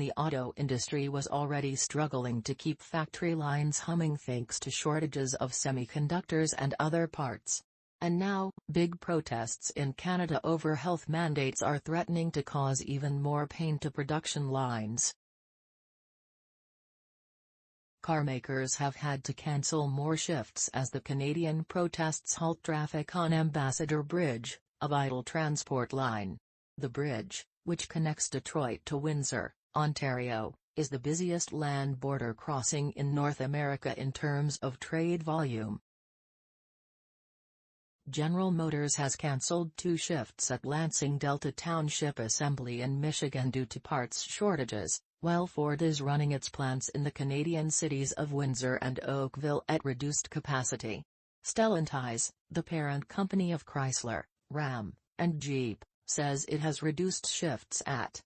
The auto industry was already struggling to keep factory lines humming thanks to shortages of semiconductors and other parts. And now, big protests in Canada over health mandates are threatening to cause even more pain to production lines. Carmakers have had to cancel more shifts as the Canadian protests halt traffic on Ambassador Bridge, a vital transport line. The bridge, which connects Detroit to Windsor, Ontario, is the busiest land border crossing in North America in terms of trade volume. General Motors has cancelled 2 shifts at Lansing Delta Township Assembly in Michigan due to parts shortages, while Ford is running its plants in the Canadian cities of Windsor and Oakville at reduced capacity. Stellantis, the parent company of Chrysler, Ram, and Jeep, says it has reduced shifts at.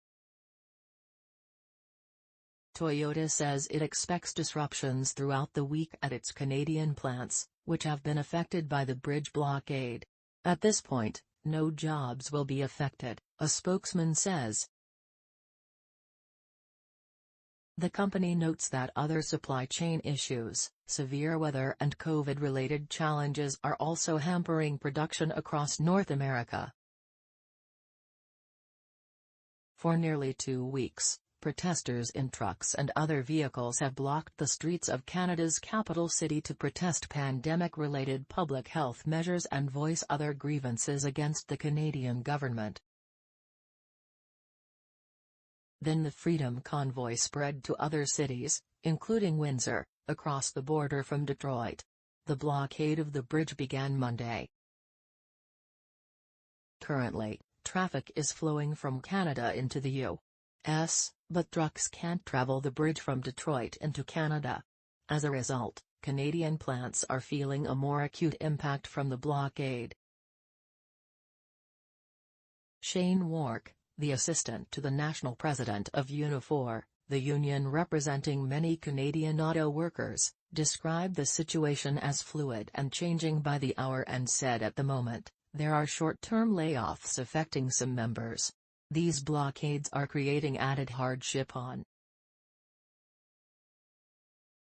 Toyota says it expects disruptions throughout the week at its Canadian plants, which have been affected by the bridge blockade. At this point, no jobs will be affected, a spokesman says. The company notes that other supply chain issues, severe weather and COVID-related challenges are also hampering production across North America. For nearly 2 weeks, protesters in trucks and other vehicles have blocked the streets of Canada's capital city to protest pandemic-related public health measures and voice other grievances against the Canadian government. Then the Freedom Convoy spread to other cities, including Windsor, across the border from Detroit. The blockade of the bridge began Monday. Currently, traffic is flowing from Canada into the U.S., but trucks can't travel the bridge from Detroit into Canada. As a result, Canadian plants are feeling a more acute impact from the blockade. Shane Wark, the assistant to the national president of Unifor, the union representing many Canadian auto workers, described the situation as fluid and changing by the hour and said at the moment, there are short-term layoffs affecting some members. These blockades are creating added hardship on.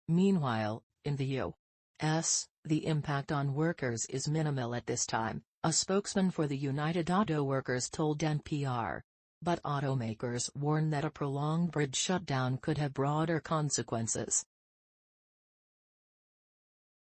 Meanwhile, in the U.S., the impact on workers is minimal at this time, a spokesman for the United Auto Workers told NPR. But automakers warn that a prolonged bridge shutdown could have broader consequences.